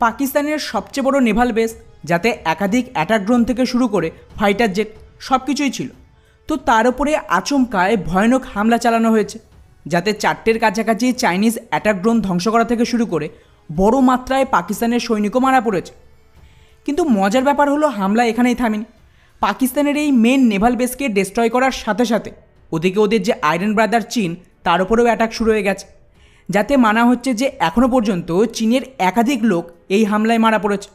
পাকিস্তানের সবচেয়ে বড় নেভাল বেস, যাতে একাধিক অ্যাটাক ড্রোন থেকে শুরু করে ফাইটার জেট সব কিছুই ছিল। তো তার উপরে আচমকায় ভয়ানক হামলা চালানো হয়েছে, যাতে 4টের কাছাকাছি চাইনিজ অ্যাটাক ড্রোন ধ্বংস করা থেকে শুরু করে বড় মাত্রায় পাকিস্তানের সৈনিকও মারা পড়েছে। কিন্তু মজার ব্যাপার হলো, হামলা এখানেই থামেনি। পাকিস্তানের এই মেন নেভাল বেসকে ডিস্ট্রয় করার সাথে সাথে ওদিকে ওদের যে আয়রন ব্রাদার চীন, তার উপরেও অ্যাটাক শুরু হয়ে গেছে, যাতে মানা হচ্ছে যে এখনও পর্যন্ত চীনের একাধিক লোক এই হামলায় মারা পড়েছে।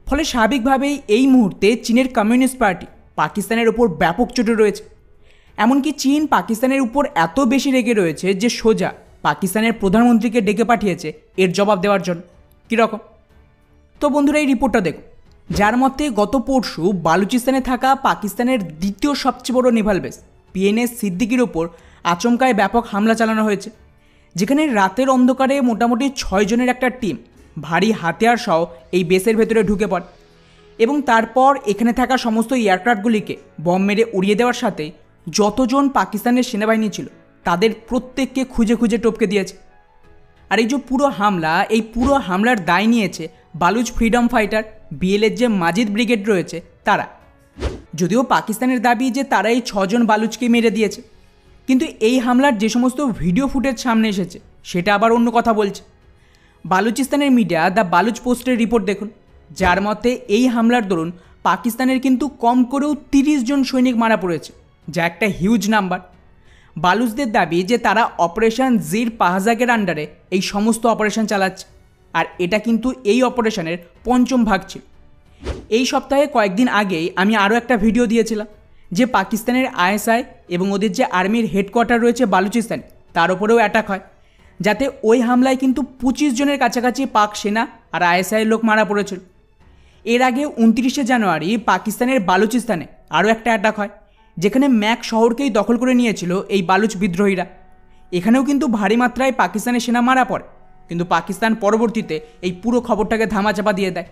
ফলে স্বাভাবিকভাবেই এই মুহূর্তে চীনের কমিউনিস্ট পার্টি পাকিস্তানের উপর ব্যাপক চোটে রয়েছে। এমনকি চীন পাকিস্তানের উপর এত বেশি রেগে রয়েছে যে সোজা পাকিস্তানের প্রধানমন্ত্রীকে ডেকে পাঠিয়েছে এর জবাব দেওয়ার জন্য। কীরকম? তো বন্ধুরা, এই রিপোর্টটা দেখুন, যার মতে গত পরশু বালুচিস্তানে থাকা পাকিস্তানের দ্বিতীয় সবচেয়ে বড় নেভাল বেস পিএনএস সিদ্দিকির ওপর আচমকায় ব্যাপক হামলা চালানো হয়েছে, যেখানে রাতের অন্ধকারে মোটামুটি 6 জনের একটা টিম ভারী হাতিয়ার সহ এই বেসের ভেতরে ঢুকে পড়ে এবং তারপর এখানে থাকা সমস্ত এয়ারক্রাফটগুলিকে বম মেরে উড়িয়ে দেওয়ার সাথে যতজন পাকিস্তানের সেনাবাহিনী ছিল তাদের প্রত্যেককে খুঁজে খুঁজে টপকে দিয়েছে। আর এই যে পুরো হামলার দায় নিয়েছে বালুচ ফ্রিডম ফাইটার বিএলের যে মাজিদ ব্রিগেড রয়েছে তারা। যদিও পাকিস্তানের দাবি যে তারা এই 6 জন বালুচকে মেরে দিয়েছে, কিন্তু এই হামলার যে সমস্ত ভিডিও ফুটেজ সামনে এসেছে সেটা আবার অন্য কথা বলছে। বালুচিস্তানের মিডিয়া দ্য বালুচ পোস্টের রিপোর্ট দেখুন, যার মতে এই হামলার দরুন পাকিস্তানের কিন্তু কম করেও 30 জন সৈনিক মারা পড়েছে, যা একটা হিউজ নাম্বার। বালুচদের দাবি যে তারা অপারেশন জির পাহাজাকের আন্ডারে এই সমস্ত অপারেশন চালাচ্ছে, আর এটা কিন্তু এই অপারেশনের 5ম ভাগ ছিল। এই সপ্তাহে কয়েকদিন আগেই আমি আরও একটা ভিডিও দিয়েছিলাম যে পাকিস্তানের আইএসআই এবং ওদের যে আর্মির হেডকোয়ার্টার রয়েছে বালুচিস্তানে তার উপরেও অ্যাটাক হয়, যাতে ওই হামলায় কিন্তু 25 জনের কাছাকাছি পাক সেনা আর আইএসআইয়ের লোক মারা পড়েছিল। এর আগে 29শে জানুয়ারি পাকিস্তানের বালুচিস্তানে আরও একটা অ্যাটাক হয়, যেখানে ম্যাক শহরকেই দখল করে নিয়েছিল এই বালুচ বিদ্রোহীরা। এখানেও কিন্তু ভারী মাত্রায় পাকিস্তানের সেনা মারা পড়ে, কিন্তু পাকিস্তান পরবর্তীতে এই পুরো খবরটাকে ধামাচাপা দিয়ে দেয়।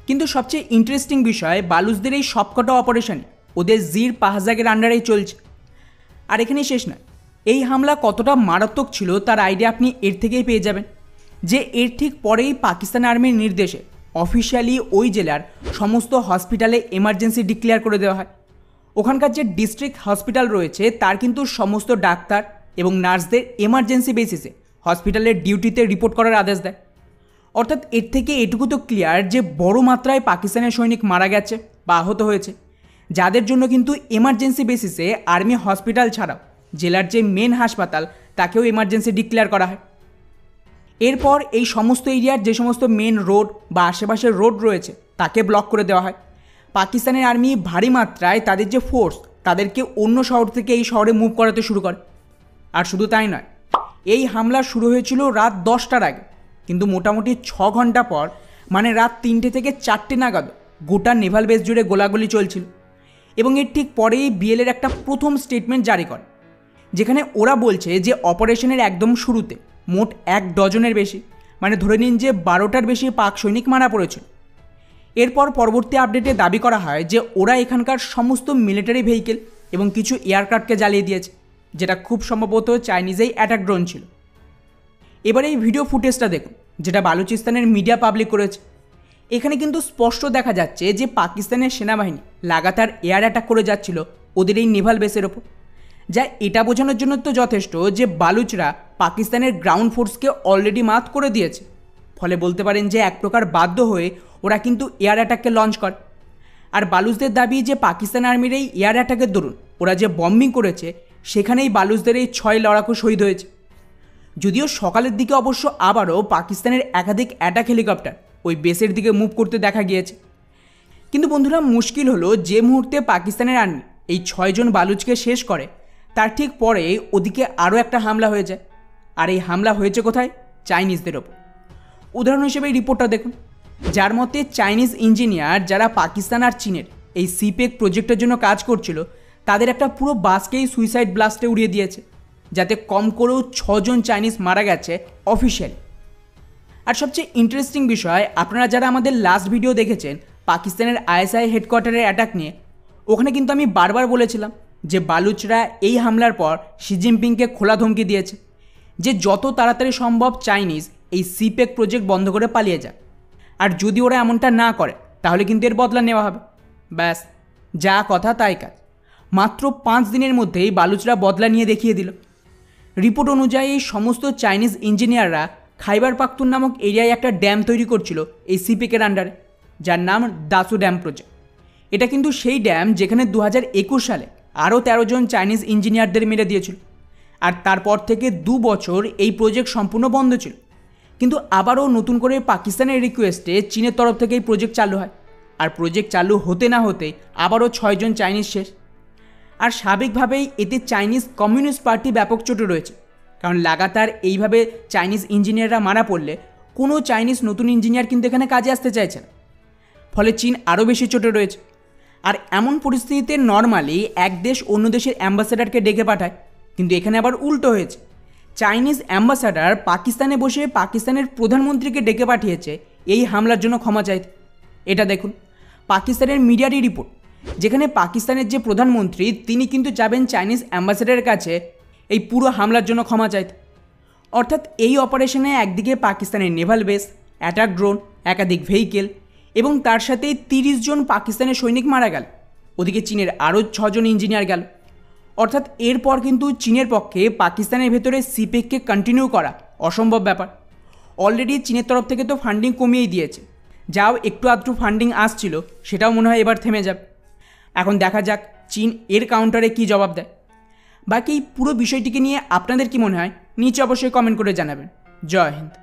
কিন্তু সবচেয়ে ইন্টারেস্টিং বিষয়, বালুচদের এই সবকটা অপারেশনে ওদের জির পাহাজাকের আন্ডারেই চলছে। আর এখানেই শেষ নয়, এই হামলা কতটা মারাত্মক ছিল তার আইডিয়া আপনি এর থেকেই পেয়ে যাবেন যে এর ঠিক পরেই পাকিস্তান আর্মির নির্দেশে অফিসিয়ালি ওই জেলার সমস্ত হসপিটালে এমার্জেন্সি ডিক্লেয়ার করে দেওয়া হয়। ওখানকার যে ডিস্ট্রিক্ট হসপিটাল রয়েছে তার কিন্তু সমস্ত ডাক্তার এবং নার্সদের এমার্জেন্সি বেসিসে হসপিটালের ডিউটিতে রিপোর্ট করার আদেশ দেয়। অর্থাৎ এর থেকে এটুকু তো ক্লিয়ার যে বড় মাত্রায় পাকিস্তানের সৈনিক মারা গেছে বা আহত হয়েছে, যাদের জন্য কিন্তু এমার্জেন্সি বেসিসে আর্মি হসপিটাল ছাড়াও জেলার যে মেন হাসপাতাল তাকেও এমার্জেন্সি ডিক্লেয়ার করা হয়। এরপর এই সমস্ত এরিয়ার যে সমস্ত মেন রোড বা আশেপাশের রোড রয়েছে তাকে ব্লক করে দেওয়া হয়। পাকিস্তানের আর্মি ভারী মাত্রায় তাদের যে ফোর্স তাদেরকে অন্য শহর থেকে এই শহরে মুভ করাতে শুরু করে। আর শুধু তাই নয়, এই হামলা শুরু হয়েছিল রাত 10টার আগে, কিন্তু মোটামুটি 6 ঘন্টা পর মানে রাত 3টে থেকে 4টে নাগাদ গোটা নেভাল বেস জুড়ে গোলাগুলি চলছিল। এবং এর ঠিক পরেই বিএলের একটা প্রথম স্টেটমেন্ট জারি করে, যেখানে ওরা বলছে যে অপারেশনের একদম শুরুতে মোট 1 ডজনের বেশি, মানে ধরে নিন যে 12টার বেশি পাক সৈনিক মারা পড়েছিল। এরপর পরবর্তী আপডেটে দাবি করা হয় যে ওরা এখানকার সমস্ত মিলিটারি ভেহিকেল এবং কিছু এয়ারক্রাফটকে জ্বালিয়ে দিয়েছে, যেটা খুব সম্ভবত চাইনিজেই অ্যাটাক ড্রোন ছিল। এবার এই ভিডিও ফুটেজটা দেখুন, যেটা বালুচিস্তানের মিডিয়া পাবলিক করেছে। এখানে কিন্তু স্পষ্ট দেখা যাচ্ছে যে পাকিস্তানের সেনাবাহিনী লাগাতার এয়ার অ্যাটাক করে যাচ্ছিল ওদের এই নেভাল বেসের ওপর, যা এটা বোঝানোর জন্য তো যথেষ্ট যে বালুচরা পাকিস্তানের গ্রাউন্ড ফোর্সকে অলরেডি মাত করে দিয়েছে। ফলে বলতে পারেন যে এক প্রকার বাধ্য হয়ে ওরা কিন্তু এয়ার অ্যাটাককে লঞ্চ করে। আর বালুচদের দাবি যে পাকিস্তান আর্মির এই এয়ার অ্যাটাকের দরুন ওরা যে বম্বিং করেছে সেখানেই বালুচদের এই 6 লড়াকু শহীদ হয়েছে। যদিও সকালের দিকে অবশ্য আবারও পাকিস্তানের একাধিক অ্যাটাক হেলিকপ্টার ওই বেসের দিকে মুভ করতে দেখা গিয়েছে। কিন্তু বন্ধুরা, মুশকিল হলো যে মুহূর্তে পাকিস্তানের আর্মি এই 6 জন বালুচকে শেষ করে তার ঠিক পরে ওদিকে আরও একটা হামলা হয়ে যায়। আর এই হামলা হয়েছে কোথায়? চাইনিজদের ওপর। উদাহরণ হিসেবে এই রিপোর্টটা দেখুন, যার মতে চাইনিজ ইঞ্জিনিয়ার যারা পাকিস্তান আর চীনের এই সিপেক প্রজেক্টের জন্য কাজ করছিল তাদের একটা পুরো বাসকেই সুইসাইড ব্লাস্টে উড়িয়ে দিয়েছে, যাতে কম করেও 6 জন চাইনিজ মারা গেছে অফিসিয়ালি। আর সবচেয়ে ইন্টারেস্টিং বিষয়, আপনারা যারা আমাদের লাস্ট ভিডিও দেখেছেন পাকিস্তানের আইএসআই হেডকোয়ার্টারের অ্যাটাক নিয়ে, ওখানে কিন্তু আমি বারবার বলেছিলাম যে বালুচরা এই হামলার পর শি জিনপিংকে খোলা ধমকি দিয়েছে যে যত তাড়াতাড়ি সম্ভব চাইনিজ এই সিপেক প্রজেক্ট বন্ধ করে পালিয়ে যায়। আর যদি ওরা এমনটা না করে তাহলে কিন্তু এর বদলা নেওয়া হবে। ব্যাস, যা কথা তাই কাজ। মাত্র 5 দিনের মধ্যেই বালুচরা বদলা নিয়ে দেখিয়ে দিল। রিপোর্ট অনুযায়ী সমস্ত চাইনিজ ইঞ্জিনিয়াররা খাইবার পাখতুন নামক এরিয়ায় একটা ড্যাম তৈরি করছিল এই সিপেকের আন্ডারে, যার নাম দাসু ড্যাম প্রজেক্ট। এটা কিন্তু সেই ড্যাম যেখানে 2021 সালে আরও 13 জন চাইনিজ ইঞ্জিনিয়ারদের মেরে দিয়েছিল। আর তারপর থেকে 2 বছর এই প্রজেক্ট সম্পূর্ণ বন্ধ ছিল। কিন্তু আবারও নতুন করে পাকিস্তানের রিকোয়েস্টে চীনের তরফ থেকে এই প্রজেক্ট চালু হয়। আর প্রজেক্ট চালু হতে না হতে আবারও 6 জন চাইনিজ শেষ। আর স্বাভাবিকভাবেই এতে চাইনিজ কমিউনিস্ট পার্টি ব্যাপক চোটে রয়েছে, কারণ লাগাতার এইভাবে চাইনিজ ইঞ্জিনিয়াররা মারা পড়লে কোনো চাইনিজ নতুন ইঞ্জিনিয়ার কিন্তু এখানে কাজে আসতে চাইছে না। ফলে চীন আরও বেশি চোটে রয়েছে। আর এমন পরিস্থিতিতে নর্মালি এক দেশ অন্য দেশের অ্যাম্বাসেডারকে ডেকে পাঠায়, কিন্তু এখানে আবার উল্টো হয়েছে। চাইনিজ অ্যাম্বাসাডার পাকিস্তানে বসে পাকিস্তানের প্রধানমন্ত্রীকে ডেকে পাঠিয়েছে এই হামলার জন্য ক্ষমা চাইতে। এটা দেখুন পাকিস্তানের মিডিয়ারই রিপোর্ট, যেখানে পাকিস্তানের যে প্রধানমন্ত্রী তিনি কিন্তু যাবেন চাইনিজ অ্যাম্বাসেডারের কাছে এই পুরো হামলার জন্য ক্ষমা চাইতে। অর্থাৎ এই অপারেশনে একদিকে পাকিস্তানের নেভাল বেস, অ্যাটাক ড্রোন, একাধিক ভেহিকেল এবং তার সাথে 30 জন পাকিস্তানের সৈনিক মারা গেল। ওদিকে চীনের আরও 6 জন ইঞ্জিনিয়ার গেল। অর্থাৎ এরপর কিন্তু চীনের পক্ষে পাকিস্তানের ভেতরে সিপেককে কন্টিনিউ করা অসম্ভব ব্যাপার। অলরেডি চীনের তরফ থেকে তো ফান্ডিং কমিয়েই দিয়েছে, যাও একটু আধটু ফান্ডিং আসছিল সেটাও মনে হয় এবার থেমে যাবে। এখন দেখা যাক চীন এর কাউন্টারে কী জবাব দেয়। বাকি পুরো বিষয়টিকে নিয়ে আপনাদের কি মনে হয় নিচে অবশ্যই কমেন্ট করে জানাবেন। জয় হিন্দ।